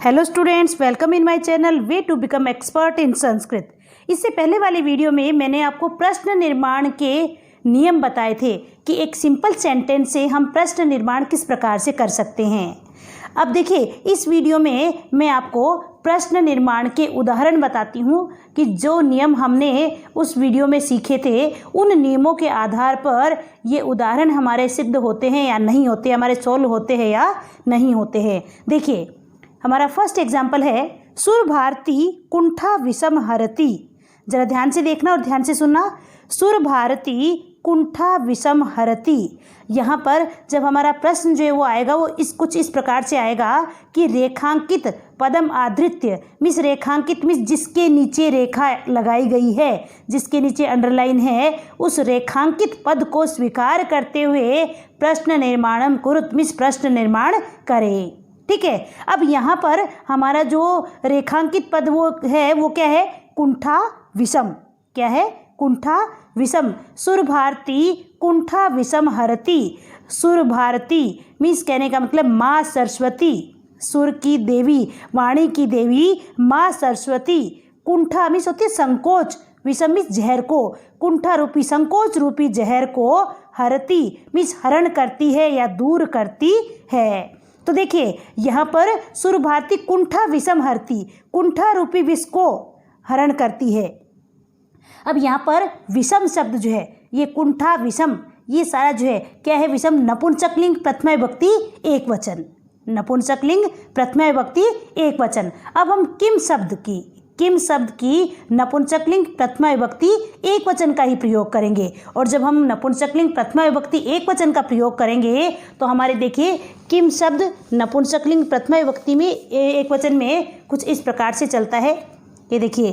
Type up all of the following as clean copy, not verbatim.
Hello students, welcome in my channel way to become expert in Sanskrit. इससे पहले वाली video में मैंने आपको प्रश्न निर्माण के नियम बताए थे कि एक सिंपल सेंटेंस से हम प्रश्न निर्माण किस प्रकार से कर सकते हैं। अब देखिए, इस वीडियो में मैं आपको प्रश्न निर्माण के उदाहरण बताती हूँ कि जो नियम हमने उस वीडियो में सीखे थे उन नियमों के आधार पर ये उदाहरण हमारे सिद्ध होते हैं या नहीं होते, हमारे सोल्व होते हैं या नहीं होते हैं। देखिए, हमारा फर्स्ट एग्जाम्पल है सुर भारती कुंठा विषम हरति। जरा ध्यान से देखना और ध्यान से सुनना। सुर भारती कुंठा विषम हरति। यहाँ पर जब हमारा प्रश्न जो है वो आएगा वो कुछ इस प्रकार से आएगा कि रेखांकित पदम आधृत्य मिस रेखांकित मिस जिसके नीचे रेखा लगाई गई है, जिसके नीचे अंडरलाइन है, उस रेखांकित पद को स्वीकार करते हुए प्रश्न निर्माणम कुरुत मिस प्रश्न निर्माण करें। ठीक है। अब यहाँ पर हमारा जो रेखांकित पद वो है वो क्या है? कुंठा विषम। क्या है? कुंठा विषम। सुर भारती कुंठा विषम हरति। सुर भारती मीन्स कहने का मतलब माँ सरस्वती, सुर की देवी, वाणी की देवी माँ सरस्वती। कुंठा मीन्स होती है संकोच, विषम मीन्स जहर को, कुंठा रूपी संकोच रूपी जहर को हरति मीन्स हरण करती है या दूर करती है। तो देखिए, यहाँ पर सुर भारती कुंठा विषम हरति, कुंठा रूपी विष को हरण करती है। अब यहाँ पर विषम शब्द जो है ये कुंठा विषम, ये सारा जो है क्या है? विषम नपुंसकलिंग प्रथमा विभक्ति एक वचन, नपुंसकलिंग प्रथमा विभक्ति एक वचन। अब हम किम शब्द की नपुंसकलिंग प्रथमा विभक्ति एक वचन का ही प्रयोग करेंगे। और जब हम नपुंसकलिंग प्रथमा विभक्ति एक वचन का प्रयोग करेंगे तो हमारे देखिए किम शब्द नपुंसकलिंग प्रथमा विभक्ति में एक वचन में कुछ इस प्रकार से चलता है। ये देखिए,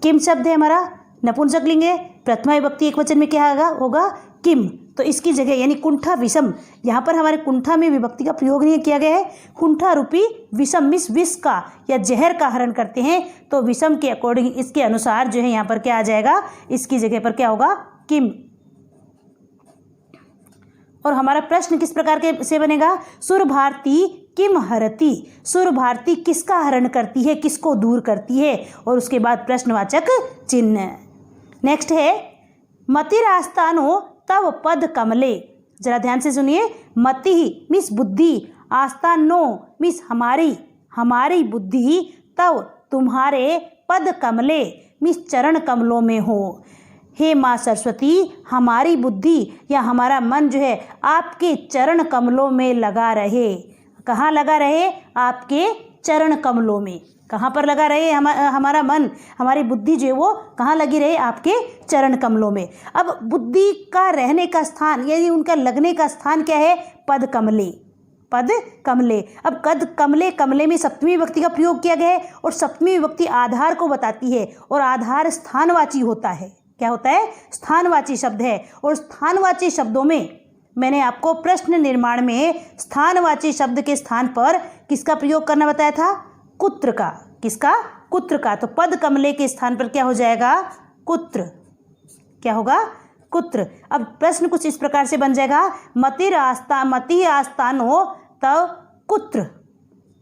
किम शब्द है हमारा नपुंसकलिंग है, प्रथमा विभक्ति एक वचन में क्या होगा? किम। तो इसकी जगह यानी कुंठा विषम, यहाँ पर हमारे कुंठा में विभक्ति का प्रयोग नहीं किया गया है। कुंठा रूपी विषम मिस विष का या जहर का हरण करते हैं, तो विषम के अकॉर्डिंग इसके अनुसार जो है यहाँ पर क्या आ जाएगा? इसकी जगह पर क्या होगा? किम। और हमारा प्रश्न किस प्रकार के से बनेगा? सुर भारती किम हरति। सुर भारती किसका हरण करती है, किसको दूर करती है, और उसके बाद प्रश्नवाचक चिन्ह। नेक्स्ट है मतिरास्तानो तव पद कमले। जरा ध्यान से सुनिए। मति मिस बुद्धि, आस्तानो मिस हमारी बुद्धि, तव तुम्हारे, पद कमले मिस चरण कमलों में हो। हे माँ सरस्वती, हमारी बुद्धि या हमारा मन जो है आपके चरण कमलों में लगा रहे। कहाँ लगा रहे? आपके चरण कमलों में। कहाँ पर लगा रहे? हमारा मन, हमारी बुद्धि जो है वो कहाँ लगी रहे? आपके चरण कमलों में। अब बुद्धि का रहने का स्थान यानी उनका लगने का स्थान क्या है? पद कमले, पद कमले। अब कद कमले, कमले में सप्तमी विभक्ति का प्रयोग किया गया है और सप्तमी विभक्ति आधार को बताती है और आधार स्थानवाची होता है। क्या होता है? स्थानवाची शब्द है। और स्थानवाची शब्दों में मैंने आपको प्रश्न निर्माण में स्थानवाची शब्द के स्थान पर किसका प्रयोग करना बताया था? कुत्र का। किसका? कुत्र का। तो पद कमले के स्थान पर क्या हो जाएगा? कुत्र। क्या होगा? कुत्र। अब प्रश्न कुछ इस प्रकार से बन जाएगा मति आस्तानो तव कुत्र।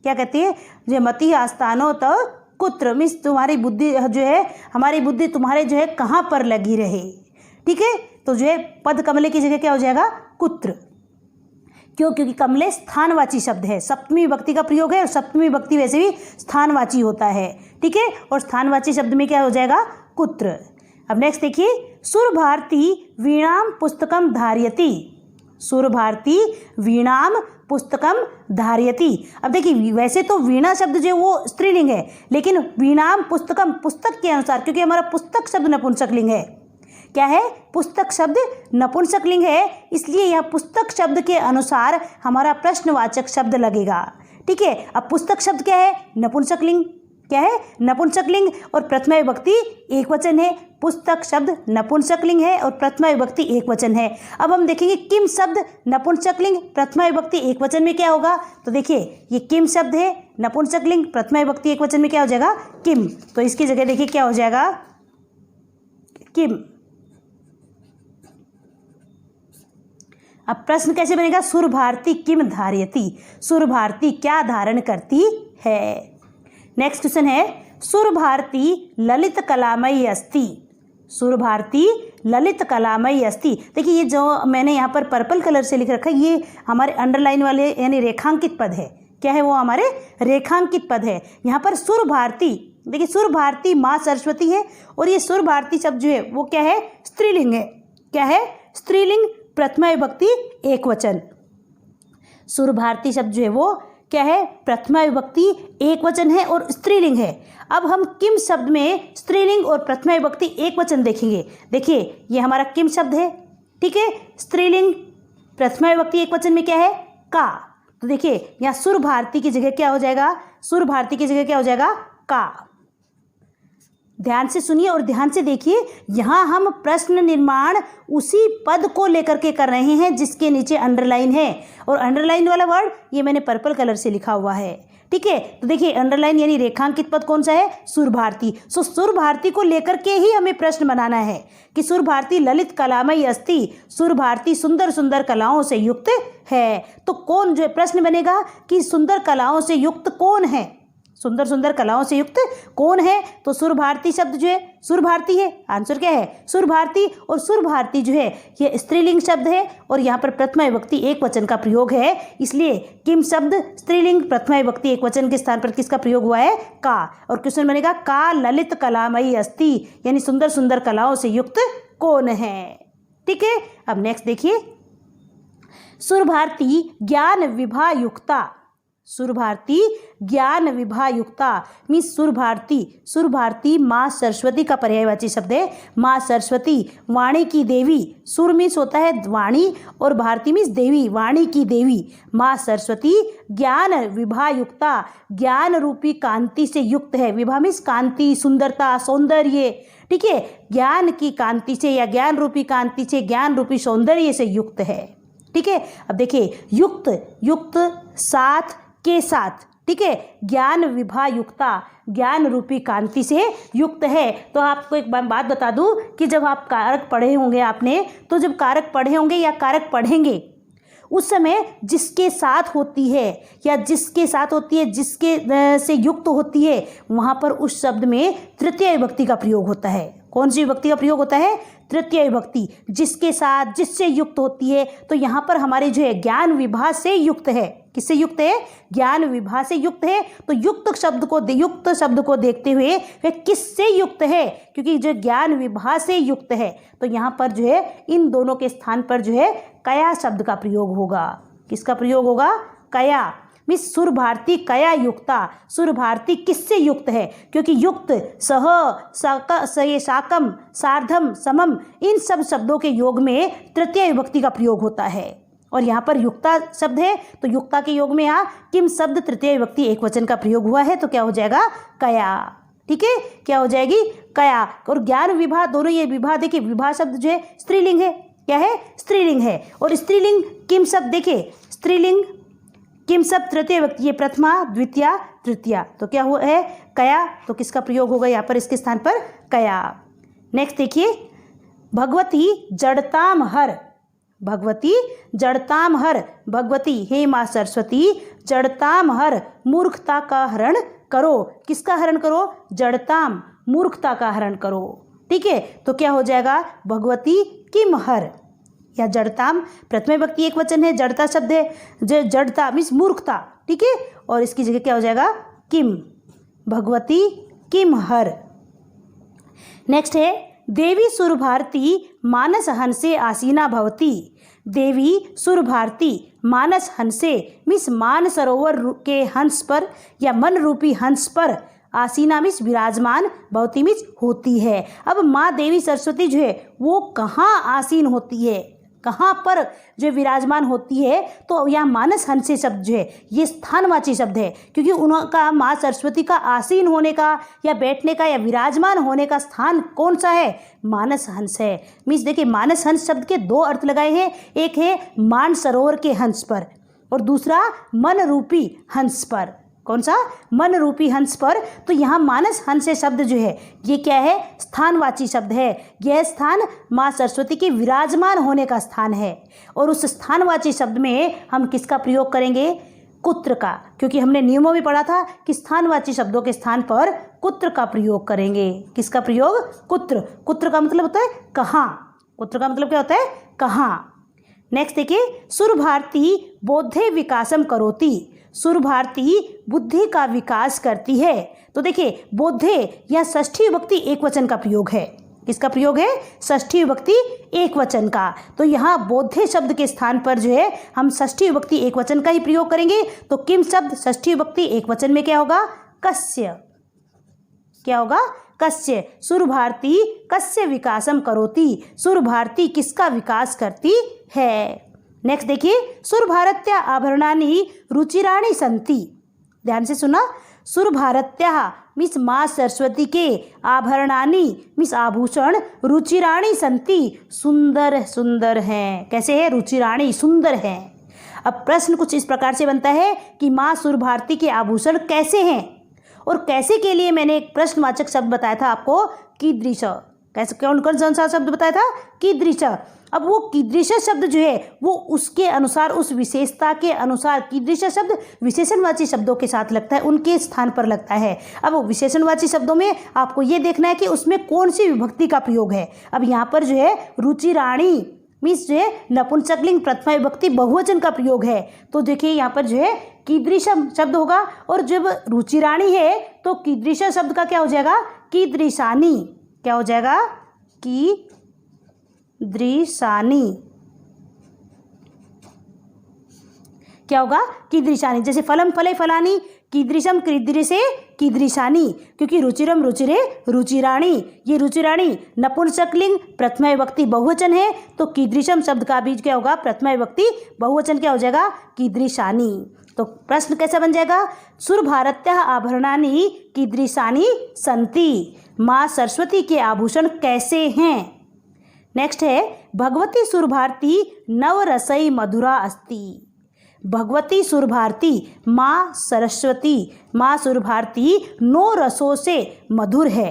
क्या कहती है? जो मति आस्तानो तव कुत्र मीन्स तुम्हारी बुद्धि जो है, हमारी बुद्धि तुम्हारे जो है कहाँ पर लगी रहे। ठीक है। तो जो है पद कमले की जगह क्या हो जाएगा? कुत्र। क्यों? क्योंकि कमले स्थानवाची शब्द है, सप्तमी विभक्ति का प्रयोग है और सप्तमी विभक्ति वैसे भी स्थानवाची होता है। ठीक है। और स्थानवाची शब्द में क्या हो जाएगा? कुत्र। अब नेक्स्ट देखिए, सुर भारती वीणाम पुस्तकम धारयति। सुर भारती वीणाम पुस्तकम धारयति। अब देखिए, वैसे तो वीणा शब्द जो है वो स्त्रीलिंग है, लेकिन वीणाम पुस्तकम पुस्तक के अनुसार, क्योंकि हमारा पुस्तक शब्द नपुंसकलिंग है। क्या है? पुस्तक शब्द नपुंसकलिंग है, इसलिए यह पुस्तक शब्द के अनुसार हमारा प्रश्नवाचक शब्द लगेगा। ठीक है। अब पुस्तक शब्द क्या है? नपुंसकलिंग। क्या है? नपुंसकलिंग। और प्रथमा विभक्ति एक वचन है। पुस्तक शब्द नपुंसकलिंग है और प्रथमा विभक्ति एक वचन है। अब हम देखेंगे किम शब्द नपुंसकलिंग प्रथमा विभक्ति एक वचन में क्या होगा? तो देखिए, ये किम शब्द है नपुंसकलिंग प्रथमा विभक्ति एक वचन में क्या हो जाएगा? किम। तो इसकी जगह देखिए क्या हो जाएगा? किम। अब प्रश्न कैसे बनेगा? सुर भारती किम धारयति। सुर भारती क्या धारण करती है। नेक्स्ट क्वेश्चन है सुर भारती ललित कलामयी अस्ति। सुर भारती ललित कलामयी अस्ति। देखिए ये जो मैंने यहाँ पर पर्पल कलर से लिख रखा है ये हमारे अंडरलाइन वाले यानी रेखांकित पद है। क्या है वो? हमारे रेखांकित पद है। यहाँ पर सुर भारती, देखिए सुर भारती माँ सरस्वती है और ये सुर भारती शब्द जो है वो क्या है? स्त्रीलिंग है। क्या है? स्त्रीलिंग, प्रथमा विभक्ति एक वचन। सुर भारती शब्द जो है वो क्या है? प्रथमा विभक्ति एक वचन है और स्त्रीलिंग है। अब हम किम शब्द में स्त्रीलिंग और प्रथमा विभक्ति एक वचन देखेंगे। देखिए ये हमारा किम शब्द है, ठीक है। स्त्रीलिंग प्रथमा विभक्ति एक वचन में क्या है? का। तो देखिए यहाँ सुर भारती की जगह क्या हो जाएगा? सुर भारती की जगह क्या हो जाएगा? का। ध्यान से सुनिए और ध्यान से देखिए, यहाँ हम प्रश्न निर्माण उसी पद को लेकर के कर रहे हैं जिसके नीचे अंडरलाइन है और अंडरलाइन वाला वर्ड ये मैंने पर्पल कलर से लिखा हुआ है, ठीक है। तो देखिए अंडरलाइन यानी रेखांकित पद कौन सा है? सुर भारती। सो सुर भारती को लेकर के ही हमें प्रश्न बनाना है कि सुर भारती ललित कलामयी अस्ति, सुर भारती सुंदर सुंदर कलाओं से युक्त है। तो कौन जो प्रश्न बनेगा कि सुंदर कलाओं से युक्त कौन है? सुंदर सुंदर कलाओं से युक्त कौन है? तो सुर भारती शब्द जो है सुर भारती है। आंसर क्या है? सुर भारती। और सुर भारती जो है ये स्त्रीलिंग शब्द है और यहाँ पर प्रथमा विभक्ति एक वचन का प्रयोग है, इसलिए किम शब्द स्त्रीलिंग प्रथमा विभक्ति एक वचन के स्थान पर किसका प्रयोग हुआ है? का। और क्वेश्चन बनेगा का ललित कलामयी अस्ति, यानी सुंदर सुंदर कलाओं से युक्त कौन है, ठीक है। अब नेक्स्ट देखिए, सुर भारती ज्ञान विभा युक्ता। सुर भारती ज्ञान विभा युक्ता मीन्स सुर भारती माँ सरस्वती का पर्यायवाची शब्द है। माँ सरस्वती वाणी की देवी, सुर मीन्स होता है वाणी और भारती मीन्स देवी, वाणी की देवी। माँ सरस्वती ज्ञान विभा युक्ता, ज्ञान रूपी कांति से युक्त है। विभा मीन्स कांति, सुंदरता, सौंदर्य, ठीक है। ज्ञान की कांति से या ज्ञान रूपी कांति से, ज्ञान रूपी सौंदर्य से युक्त है, ठीक है। अब देखिए युक्त साथ के साथ, ठीक है। ज्ञान विभा युक्ता, ज्ञान रूपी कांति से युक्त है। तो आपको एक बात बता दूं कि जब आप कारक पढ़े होंगे आपने, तो जब कारक पढ़े होंगे या कारक पढ़ेंगे उस समय जिसके साथ होती है या जिसके साथ होती है, जिसके से युक्त होती है, वहाँ पर उस शब्द में तृतीय विभक्ति का प्रयोग होता है। कौन सी विभक्ति का प्रयोग होता है? तृतीय विभक्ति। जिसके साथ, जिससे युक्त होती है। तो यहाँ पर हमारे जो है ज्ञान विभा से युक्त है। किससे युक्त है? ज्ञान विभा से युक्त है। तो युक्त शब्द को देखते हुए वह किससे युक्त है? क्योंकि जो ज्ञान विभा से युक्त है तो यहाँ पर जो है इन दोनों के स्थान पर जो है कया शब्द का प्रयोग होगा। किसका प्रयोग होगा? कया। मिस सुर भारती कया युक्ता, सुर भारती किससे युक्त है? क्योंकि युक्त सह, साकम, सार्धम, समम, इन सब शब्दों के योग में तृतीय विभक्ति का प्रयोग होता है। और यहाँ पर युक्ता शब्द है तो युक्ता के योग में यहाँ किम शब्द तृतीय विभक्ति एक वचन का प्रयोग हुआ है, तो क्या हो जाएगा? कया, ठीक है। क्या हो जाएगी? कया। और ज्ञान विभा, दोनों ये विभा, देखिए विभा शब्द जो है स्त्रीलिंग है। क्या है? स्त्रीलिंग है। और स्त्रीलिंग किम शब्द, देखिए स्त्रीलिंग किम शब्द तृतीय विभक्ति, ये प्रथमा, द्वितीया, तृतीया, तो क्या हुआ है? कया। तो किसका प्रयोग होगा यहाँ पर? इसके स्थान पर कया। नेक्स्ट देखिए, भगवती जड़ताम हर। भगवती जड़ताम हर, भगवती हे माँ सरस्वती जड़ताम हर, मूर्खता का हरण करो। किसका हरण करो? जड़ताम, मूर्खता का हरण करो, ठीक है। तो क्या हो जाएगा? भगवती किम हर या जड़ताम, प्रथमा विभक्ति एक वचन है, जड़ता शब्द है, जड़ता मीन्स मूर्खता, ठीक है। और इसकी जगह क्या हो जाएगा? किम, भगवती किम हर। नेक्स्ट है, देवी सुर भारती मानस हंसे आसीना भवती। देवी सुर भारती मानस हंसे मीन्स मान सरोवर के हंस पर या मन रूपी हंस पर, आसीना मीन्स विराजमान, भवती मीन्स होती है। अब माँ देवी सरस्वती जो है वो कहाँ आसीन होती है, कहाँ पर जो विराजमान होती है? तो यहाँ मानस हंसे शब्द जो है ये स्थानवाची शब्द है, क्योंकि उनका माँ सरस्वती का आसीन होने का या बैठने का या विराजमान होने का स्थान कौन सा है? मानस हंस है। मीन्स देखिए मानस हंस शब्द के दो अर्थ लगाए हैं, एक है मान सरोवर के हंस पर और दूसरा मन रूपी हंस पर। कौन सा? मन रूपी हंस पर। तो यहाँ मानस हंस शब्द जो है ये क्या है? स्थानवाची शब्द है। यह स्थान माँ सरस्वती के विराजमान होने का स्थान है और उस स्थानवाची शब्द में हम किसका प्रयोग करेंगे? कुत्र का, क्योंकि हमने नियमों में पढ़ा था कि स्थानवाची शब्दों के स्थान पर कुत्र का प्रयोग करेंगे। किसका प्रयोग? कुत्र। कुत्र का मतलब होता है कहाँ। कुत्र का मतलब क्या होता है? कहाँ। नेक्स्ट देखिए, सुरभारती बोद्धे विकासम करोति। सुरभारती बुद्धि का विकास करती है। तो देखिए बोद्धे या षष्ठी विभक्ति एक वचन का प्रयोग है। किसका प्रयोग है? षष्ठी विभक्ति एक वचन का। तो यहाँ बोद्धे शब्द के स्थान पर जो है हम षष्ठी विभक्ति एक वचन का ही प्रयोग करेंगे। तो किम शब्द षष्ठी विभक्ति एक वचन में क्या होगा? कस्य। क्या होगा? कस्य। सुरभारती कस्य विकासम करोति। सुरभारती किसका विकास करती है। नेक्स्ट देखिए, सुरभारत्या आभरणानि रुचिराणि संति। ध्यान से सुना। सुरभारत्या मीन्स माँ सरस्वती के, आभरणानि मीन्स आभूषण, रुचिराणि संति सुंदर सुंदर हैं। कैसे है? रुचिराणि सुंदर हैं। अब प्रश्न कुछ इस प्रकार से बनता है कि माँ सुरभारती के आभूषण कैसे हैं, और कैसे के लिए मैंने एक प्रश्नवाचक शब्द बताया था आपको, कीदृश। कैसे? कौन सा शब्द बताया था? कीदृश। अब वो कीदृश शब्द जो है वो उसके अनुसार, उस विशेषता के अनुसार, कीदृश शब्द विशेषणवाची शब्दों के साथ लगता है, उनके स्थान पर लगता है। अब विशेषणवाची शब्दों में आपको ये देखना है कि उसमें कौन सी विभक्ति का प्रयोग है। अब यहाँ पर जो है रुचिराणी मीन्स जो है नपुंसकलिंग प्रथमा विभक्ति बहुवचन का प्रयोग है। तो देखिए यहाँ पर जो है कीदृश शब्द होगा, और जब रुचिराणी है तो कीदृश शब्द का क्या हो जाएगा? कीदृशानी। क्या हो जाएगा? कीदृशानी। क्या होगा? कीदृशानी। जैसे फलम फले फलानी, कीदृशम कीदृशे कीदृशानी, क्योंकि रुचिरम रुचिरे रुचिराणी। ये रुचिराणी नपुंसकलिंग प्रथमा विभक्ति बहुवचन है, तो कीदृशम शब्द का बीज क्या होगा? प्रथमा विभक्ति बहुवचन क्या हो जाएगा? कीदृशानी। तो प्रश्न कैसा बन जाएगा? सुरभारत्या आभरणानि कीदृशानि संति। माँ सरस्वती के आभूषण कैसे हैं। नेक्स्ट है, भगवती सुरभारती नवरसई मधुरा अस्ति। भगवती सुरभारती माँ सरस्वती, माँ सुरभारती 9 रसों से मधुर है।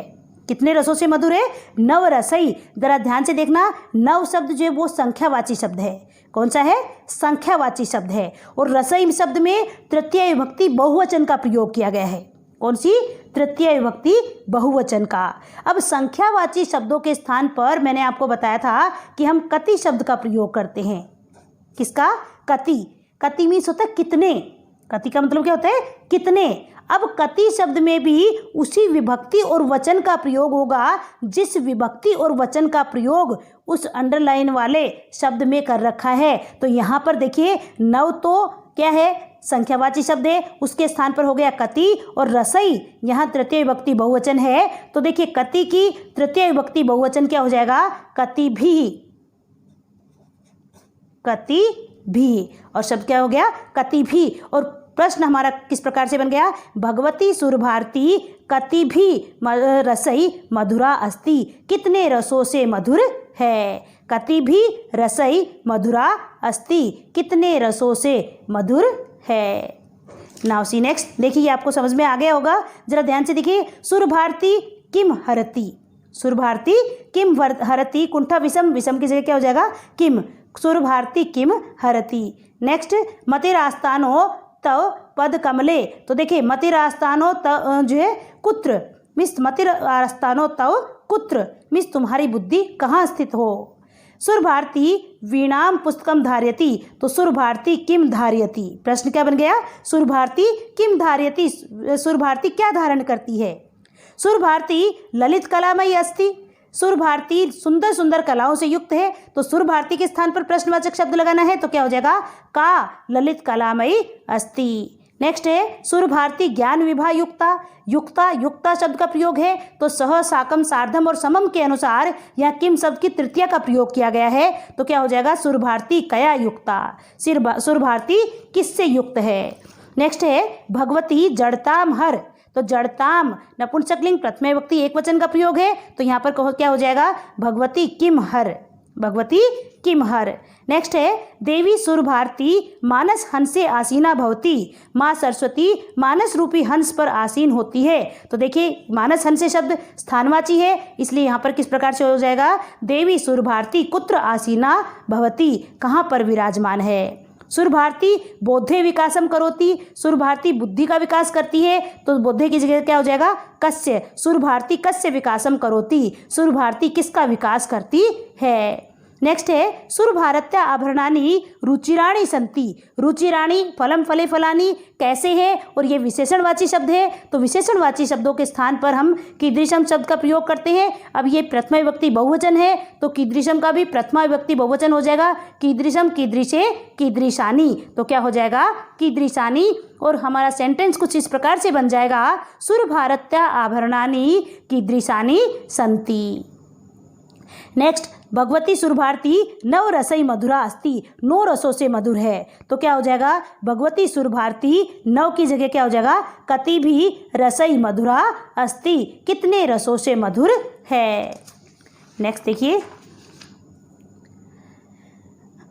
कितने रसों से मधुर है? नवरसई। जरा ध्यान से देखना, नव शब्द जो है वो संख्यावाची शब्द है। कौन सा है? संख्यावाची शब्द है। और रसई शब्द में तृतीय विभक्ति बहुवचन का प्रयोग किया गया है। कौन सी? तृतीय विभक्ति बहुवचन का। अब संख्यावाची शब्दों के स्थान पर मैंने आपको बताया था कि हम कति शब्द का प्रयोग करते हैं। किसका? कति। कति मीन्स होता है कितने। कति का मतलब क्या होता है? कितने। अब कति शब्द में भी उसी विभक्ति और वचन का प्रयोग होगा जिस विभक्ति और वचन का प्रयोग उस अंडरलाइन वाले शब्द में कर रखा है। तो यहाँ पर देखिए नव तो क्या है? संख्यावाची शब्द है, उसके स्थान पर हो गया कति, और रसई यहाँ तृतीय विभक्ति बहुवचन है। तो देखिए कति की तृतीय विभक्ति बहुवचन क्या हो जाएगा? कति भी। कति भी। और शब्द क्या हो गया? कति भी। और प्रश्न हमारा किस प्रकार से बन गया? भगवती सुरभारती कति भी रसई मधुरा अस्ति। कितने रसों से मधुर है? कति भी रसई मधुरा अस्ति। कितने रसों से मधुर है। Now see next. देखिए आपको समझ में आ गया होगा। जरा ध्यान से देखिए, सुरभारती किम हरति। सुरभारती किम हरति। कुंठा विषम, विषम की जगह क्या हो जाएगा? किम। सुरभारती किम हरति। नेक्स्ट, मतिरास्तानो तव पद कमले। तो देखिए मतिरास्तानो तव जो है कुत्र मिस, मतिरास्तानो तव कुत्र मिस तुम्हारी बुद्धि कहाँ स्थित हो। सुरभारती वीणाम पुस्तकम धार्यति। तो सुरभारती किम धार्यति। प्रश्न क्या बन गया? सुरभारती किम धार्यति। सुरभारती क्या धारण करती है? सुरभारती ललित कलामयी अस्ति। सुरभारती सुंदर सुंदर कलाओं से युक्त है। तो सुरभारती के स्थान पर प्रश्नवाचक शब्द लगाना है, तो क्या हो जाएगा? का ललित कलामयी अस्ति। नेक्स्ट है, सुरभारती ज्ञान विभा युक्ता। युक्ता, युक्ता शब्द का प्रयोग है, तो सह, साकम, सार्धम और समम के अनुसार यहाँ किम शब्द की तृतीया का प्रयोग किया गया है। तो क्या हो जाएगा? सुरभारती कया युक्ता। सुरभारती किससे युक्त है। नेक्स्ट है, भगवती जड़ताम हर। तो जड़ताम नपुंसकलिंग प्रथमा विभक्ति एक वचन का प्रयोग है, तो यहाँ पर क्या हो जाएगा? भगवती किम हर। भगवती किम हर। नेक्स्ट है, देवी सुरभारती मानस हंसे आसीना भवती। माँ सरस्वती मानस रूपी हंस पर आसीन होती है। तो देखिए मानस हंसे शब्द स्थानवाची है, इसलिए यहाँ पर किस प्रकार से हो जाएगा? देवी सुरभारती कुत्र आसीना भवती। कहाँ पर विराजमान है? सुरभारती बोद्धे विकासम करोति, सुरभारती बुद्धि का विकास करती है, तो बोद्धे की जगह क्या हो जाएगा कस्य, सुरभारती कस्य विकासम करोति, सुरभारती किसका विकास करती है। नेक्स्ट है सुरभारत्या आभरणानि रुचिराणि सन्ति, रुचिराणि फलम फले फलानि कैसे है, और ये विशेषणवाची शब्द है, तो विशेषणवाची शब्दों के स्थान पर हम कीदृशम शब्द का प्रयोग करते हैं। अब ये प्रथमा विभक्ति बहुवचन है, तो कीदृशम का भी प्रथमा विभक्ति बहुवचन हो जाएगा, कीदृशम कीदृशे कीदृशानि, तो क्या हो जाएगा कीदृशानि। और हमारा सेंटेंस कुछ इस प्रकार से बन जाएगा, सुरभारत्या आभरणानि कीदृशानि सन्ति। नेक्स्ट भगवती सुरभारती नव रसई मधुरा अस्ति, 9 रसों से मधुर है, तो क्या हो जाएगा भगवती सुरभारती नव की जगह क्या हो जाएगा कति भी रसई मधुरा अस्ति, कितने रसों से मधुर है। नेक्स्ट देखिए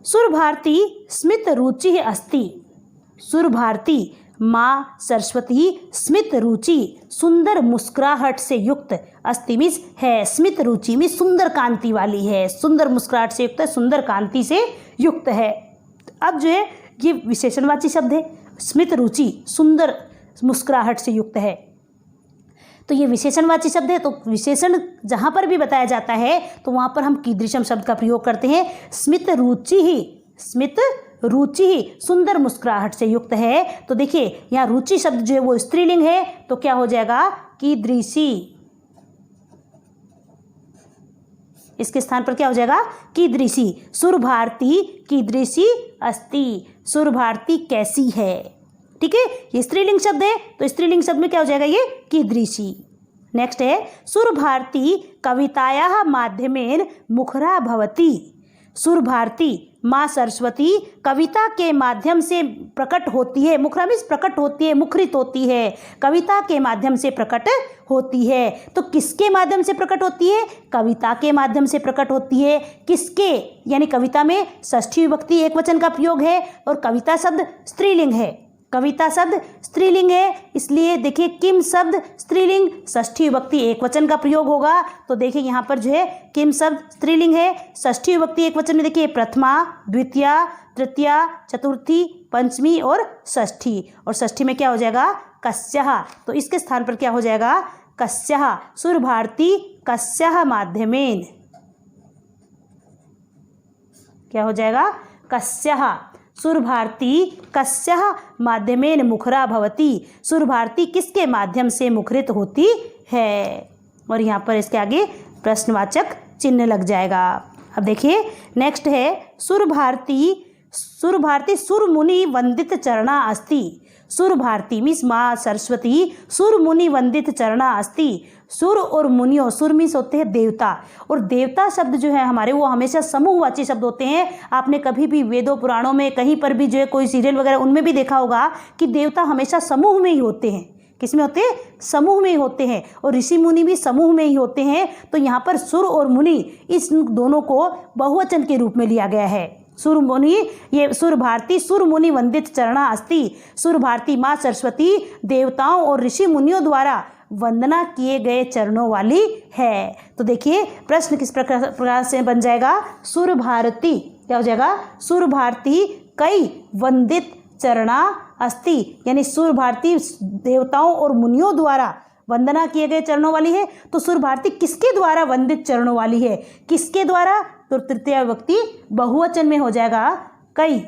सुरभारती स्मित रुचि अस्ति, सुरभारती माँ सरस्वती स्मित रुचि सुंदर मुस्कुराहट से युक्त अस्ति मीन्स है, स्मित रुचि में सुंदर कांति वाली है, सुंदर मुस्कुराहट से युक्त है, सुंदर कांति से युक्त है। अब जो है ये विशेषणवाची शब्द है, स्मित रुचि सुंदर मुस्कुराहट से युक्त है, तो ये विशेषणवाची शब्द है। तो विशेषण जहाँ पर भी बताया जाता है तो वहाँ पर हम कीदृशम शब्द का प्रयोग करते हैं। स्मित रुचि ही, स्मित रुचि ही सुंदर मुस्कुराहट से युक्त है, तो देखिए यहाँ रुचि शब्द जो है वो स्त्रीलिंग है, तो क्या हो जाएगा कीदृशी, इसके स्थान पर क्या हो जाएगा कीदृशी। सुरभारती कीदृशी अस्ति, सुरभारती कैसी है, ठीक है, ये स्त्रीलिंग शब्द है, तो स्त्रीलिंग शब्द में क्या हो जाएगा ये कीदृशी। नेक्स्ट है सुरभारती कवितायाः माध्यमेन मुखरा भवति, सुरभारती माँ सरस्वती कविता के माध्यम से प्रकट होती है, मुखरा मीन्स प्रकट होती है, मुखरित होती है, कविता के माध्यम से प्रकट होती है, तो किसके माध्यम से प्रकट होती है कविता के माध्यम से प्रकट होती है। किसके, यानी कविता में षष्ठी विभक्ति एक वचन का प्रयोग है और कविता शब्द स्त्रीलिंग है, कविता शब्द स्त्रीलिंग है, इसलिए देखिए किम शब्द स्त्रीलिंग, षष्ठी विभक्ति एक वचन का प्रयोग होगा, तो देखिए यहाँ पर जो है किम शब्द स्त्रीलिंग है, षष्ठी विभक्ति एक वचन में देखिए प्रथमा द्वितीया तृतीया चतुर्थी पंचमी और षष्ठी, और षष्ठी में क्या हो जाएगा कस्यः, तो इसके स्थान पर क्या हो जाएगा कस्यः, सुरभारती कस्यः माध्यमेन, क्या हो जाएगा कस्यः, सुरभारती कस्यः माध्यमेन मुखरा भवति, सुरभारती किसके माध्यम से मुखरित होती है, और यहाँ पर इसके आगे प्रश्नवाचक चिन्ह लग जाएगा। अब देखिए नेक्स्ट है सुरभारती, सुरभारती सुरमुनि वंदित चरणा अस्ति, सुरभारती मीन्स माँ सरस्वती सुरमुनि वंदित चरणा अस्ति, सुर और मुनियों, सुर मीन्स होते हैं देवता, और देवता शब्द जो है हमारे वो हमेशा समूहवाची शब्द होते हैं। आपने कभी भी वेदों पुराणों में कहीं पर भी जो है कोई सीरियल वगैरह उनमें भी देखा होगा कि देवता हमेशा समूह में ही होते हैं, किसमें होते हैं समूह में ही होते हैं, और ऋषि मुनि भी समूह में ही होते हैं। तो यहाँ पर सुर और मुनि इस दोनों को बहुवचन के रूप में लिया गया है। सुर मुनि, ये सुरभारती सुरमुनि वंदित चरणा अस्ति, सुरभारती माँ सरस्वती देवताओं और ऋषि मुनियों द्वारा वंदना किए गए चरणों वाली है। तो देखिए प्रश्न किस प्रकार से बन जाएगा, सुरभारती क्या हो जाएगा सुरभारती कई वंदित चरणा अस्ति, यानी सुरभारती देवताओं और मुनियों द्वारा वंदना किए गए चरणों वाली है। तो सुरभारती किसके द्वारा वंदित चरणों वाली है, किसके द्वारा, तो तृतीया विभक्ति बहुवचन में हो जाएगा कई,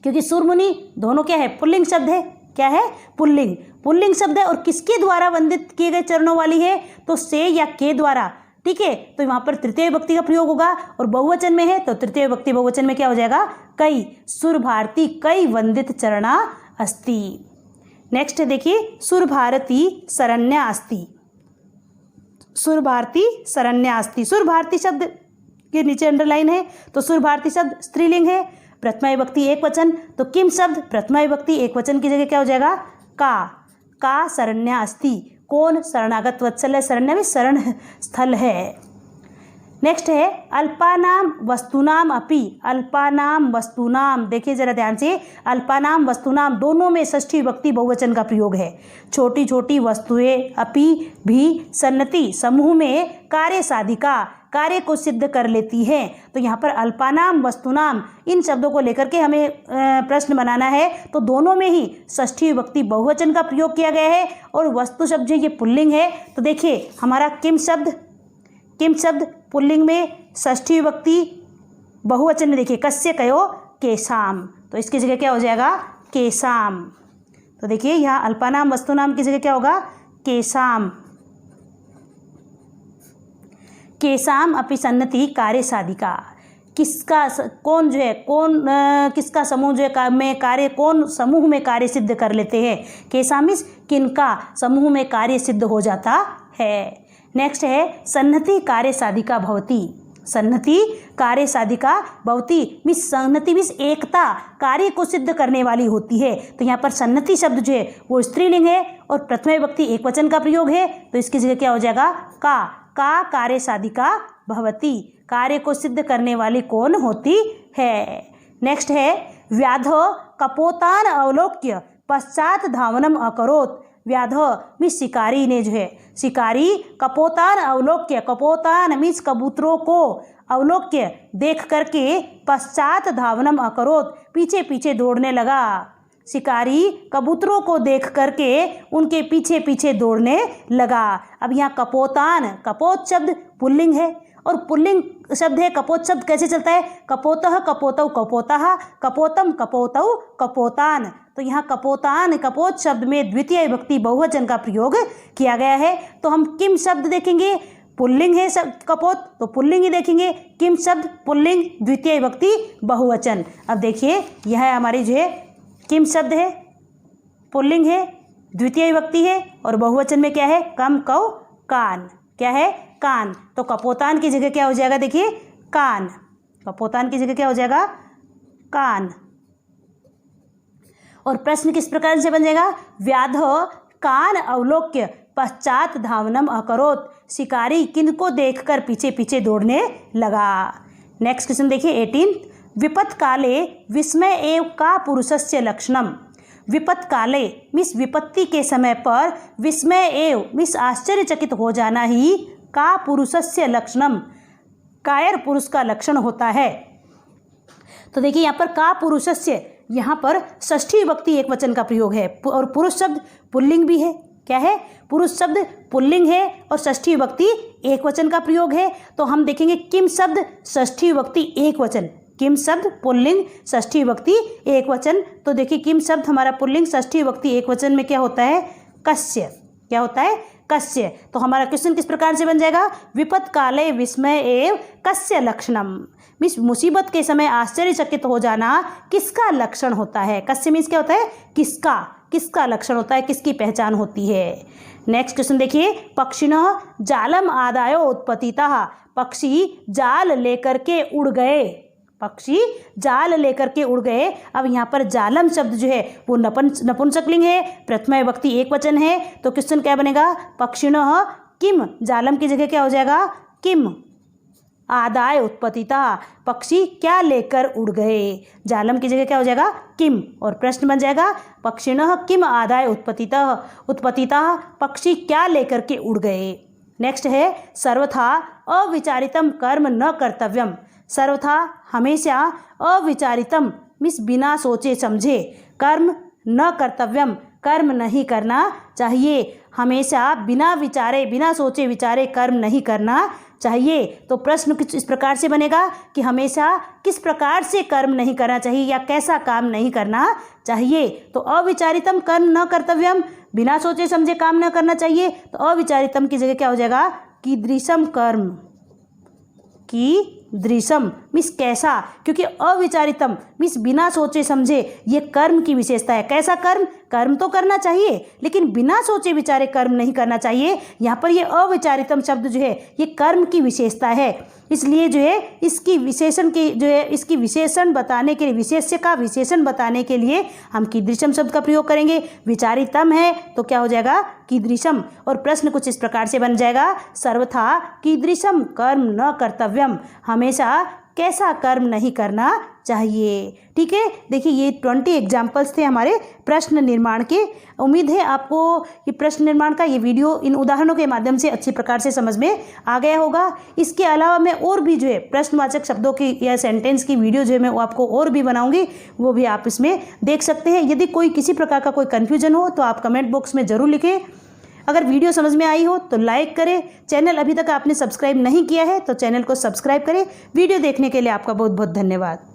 क्योंकि सुरमुनि दोनों क्या है पुल्लिंग शब्द है, क्या है पुल्लिंग, पुल्लिंग शब्द है, और किसके द्वारा वंदित किए गए चरणों वाली है, तो से या के द्वारा, ठीक है, तो वहाँ पर तृतीय विभक्ति का प्रयोग होगा, और बहुवचन में है तो तृतीय विभक्ति बहुवचन में क्या हो जाएगा कई, सुरभारती कई वंदित चरणा अस्ति। नेक्स्ट देखिए सुरभारती शरण्या अस्ति, सुरभारती शरण्या अस्ति, सुरभारती शब्द के नीचे अंडरलाइन है, तो सुरभारती शब्द स्त्रीलिंग है, प्रथमा विभक्ति एक वचन, तो किम शब्द प्रथमा विभक्ति एक वचन की जगह क्या हो जाएगा का शरण्या अस्ति, कौन शरणागत वत्सल है, शरण्य में शरण स्थल है। नेक्स्ट है अल्पानाम वस्तुनाम अपि, अल्पानाम वस्तुनाम, देखिए जरा ध्यान से, अल्पानाम वस्तुनाम दोनों में षष्ठी विभक्ति बहुवचन का प्रयोग है। छोटी छोटी वस्तुएं अपि भी सन्नति समूह में कार्य साधिका, कार्य को सिद्ध कर लेती है। तो यहाँ पर अल्पानाम वस्तुनाम इन शब्दों को लेकर के हमें प्रश्न बनाना है। तो दोनों में ही षष्ठी विभक्ति बहुवचन का प्रयोग किया गया है और वस्तु शब्द जो ये पुल्लिंग है। तो देखिए हमारा किम शब्द पुल्लिंग में, षष्ठी विभक्ति बहुवचन में देखिए कस्य कयो केशाम, तो इसकी जगह क्या हो जाएगा केशाम। तो देखिए यहाँ अल्पानाम वस्तुनाम की जगह क्या होगा केशाम। केशाम अपि सन्नति कार्य साधिका, किसका कौन जो है किसका समूह जो है में कार्य, कौन समूह में कार्य सिद्ध कर लेते हैं। केशामिस किनका समूह में कार्य सिद्ध हो जाता है। नेक्स्ट है सन्नति कार्य साधिका भवती। सन्नति कार्य साधिका भवती मिस सन्नति मिस एकता कार्य को सिद्ध करने वाली होती है। तो यहाँ पर सन्नति शब्द जो है वो स्त्रीलिंग है और प्रथमा विभक्ति एक वचन का प्रयोग है। तो इसकी जगह क्या हो जाएगा का कार्य साधिका भवती, कार्य को सिद्ध करने वाली कौन होती है। नेक्स्ट है व्याधो कपोतान अवलोक्य पश्चात धावनम अकरोत। व्याधो मीन्स शिकारी ने जो है, शिकारी कपोतान अवलोक्य, कपोतान मीन्स कबूतरों को, अवलोक्य देख करके, पश्चात धावनम अकरोत पीछे पीछे दौड़ने लगा। शिकारी कबूतरों को देख करके उनके पीछे पीछे दौड़ने लगा। अब यहाँ कपोतान, कपोत शब्द पुल्लिंग है और पुल्लिंग शब्द है। कपोत शब्द कैसे चलता है कपोतः कपोतौ कपोतः, कपोतम कपोतौ कपोतान। तो यहाँ कपोतान कपोत शब्द में द्वितीय विभक्ति बहुवचन का प्रयोग किया गया है। तो हम किम शब्द देखेंगे, पुल्लिंग है शब्द कपोत तो पुल्लिंग ही देखेंगे। किम शब्द पुल्लिंग द्वितीय विभक्ति बहुवचन। अब देखिए यह हमारी जो है किम शब्द है, पुल्लिंग है, द्वितीय विभक्ति है और बहुवचन में क्या है कम कौ कान, क्या है कान। तो कपोतान की जगह क्या हो जाएगा देखिए कान, कपोतान की जगह क्या हो जाएगा कान। और प्रश्न किस प्रकार से बन जाएगा व्याधो कान अवलोक्य पश्चात धावनम अकरोत। शिकारी किनको देखकर पीछे पीछे दौड़ने लगा। नेक्स्ट क्वेश्चन देखिए 18 विपत् काले विस्मय एव का पुरुषस्य लक्षणम। विपत् काले मिस विपत्ति के समय पर, विस्मय एव मिस आश्चर्यचकित हो जाना ही, का पुरुषस्य लक्षणम कायर पुरुष का लक्षण होता है। तो देखिए यहाँ पर का पुरुषस्य, यहाँ पर षष्ठी विभक्ति एक वचन का प्रयोग है और पुरुष शब्द पुल्लिंग भी है। क्या है पुरुष शब्द पुल्लिंग है और षष्ठी विभक्ति एक वचन का प्रयोग है। तो हम देखेंगे किम शब्द षष्ठी विभक्ति एक वचन, किम शब्द पुल्लिंग षष्ठी विभक्ति एक वचन। तो देखिए किम शब्द हमारा पुल्लिंग षष्ठी विभक्ति एक वचन में क्या होता है कस्य, क्या होता है कस्य। तो हमारा क्वेश्चन किस प्रकार से बन जाएगा विपत् काले विस्मय एव कस्य लक्षणम। मीन्स मुसीबत के समय आश्चर्यचकित हो जाना किसका लक्षण होता है। कस्य मीन्स क्या होता है किसका, किसका लक्षण होता है, किसकी पहचान होती है। नेक्स्ट क्वेश्चन देखिए पक्षिणः जालम आदायो उत्पतितः। पक्षी जाल लेकर के उड़ गए, पक्षी जाल लेकर के उड़ गए। अब यहाँ पर जालम शब्द जो है वो नपुंसकलिंग है, प्रथमा विभक्ति एक वचन है। तो क्वेश्चन क्या बनेगा पक्षिणः किम, जालम की जगह क्या हो जाएगा किम आदाय उत्पतिता, पक्षी क्या लेकर उड़ गए। जालम की जगह क्या हो जाएगा किम और प्रश्न बन जाएगा पक्षिणः किम आदाय उत्पतितः, उत्पतितः पक्षी क्या लेकर के उड़ गए। नेक्स्ट है सर्वथा अविचारितम कर्म न कर्तव्यम। सर्वथा हमेशा अविचारितम मिस बिना सोचे समझे, कर्म न कर्तव्यम कर्म नहीं करना चाहिए। हमेशा बिना विचारे बिना सोचे विचारे कर्म नहीं करना चाहिए। तो प्रश्न कुछ इस प्रकार से बनेगा कि हमेशा किस प्रकार से कर्म नहीं करना चाहिए या कैसा काम नहीं करना चाहिए। तो अविचारितम कर्म न कर्तव्यम, बिना सोचे समझे काम न करना चाहिए। तो अविचारितम की जगह क्या हो जाएगा कीदृशम कर्म, की दृशम मिस कैसा, क्योंकि अविचारितम मिस बिना सोचे समझे ये कर्म की विशेषता है। कैसा कर्म, कर्म तो करना चाहिए लेकिन बिना सोचे विचारे कर्म नहीं करना चाहिए। यहाँ पर ये अविचारितम शब्द जो है ये कर्म की विशेषता है, इसलिए जो है इसकी विशेषण की जो है इसकी विशेषण बताने के लिए, विशेष्य का विशेषण बताने के लिए हम कीदृशम शब्द का प्रयोग करेंगे। विचारितम है तो क्या हो जाएगा कीदृशम। और प्रश्न कुछ इस प्रकार से बन जाएगा सर्वथा कीदृशम कर्म न कर्तव्यम। हमेशा कैसा कर्म नहीं करना चाहिए। ठीक है, देखिए ये 20 एग्जाम्पल्स थे हमारे प्रश्न निर्माण के। उम्मीद है आपको ये प्रश्न निर्माण का ये वीडियो इन उदाहरणों के माध्यम से अच्छी प्रकार से समझ में आ गया होगा। इसके अलावा मैं और भी जो है प्रश्नवाचक शब्दों की या सेंटेंस की वीडियो जो है मैं वो आपको और भी बनाऊंगी, वो भी आप इसमें देख सकते हैं। यदि कोई किसी प्रकार का कोई कन्फ्यूजन हो तो आप कमेंट बॉक्स में ज़रूर लिखें। अगर वीडियो समझ में आई हो तो लाइक करें। चैनल अभी तक आपने सब्सक्राइब नहीं किया है तो चैनल को सब्सक्राइब करें। वीडियो देखने के लिए आपका बहुत बहुत धन्यवाद।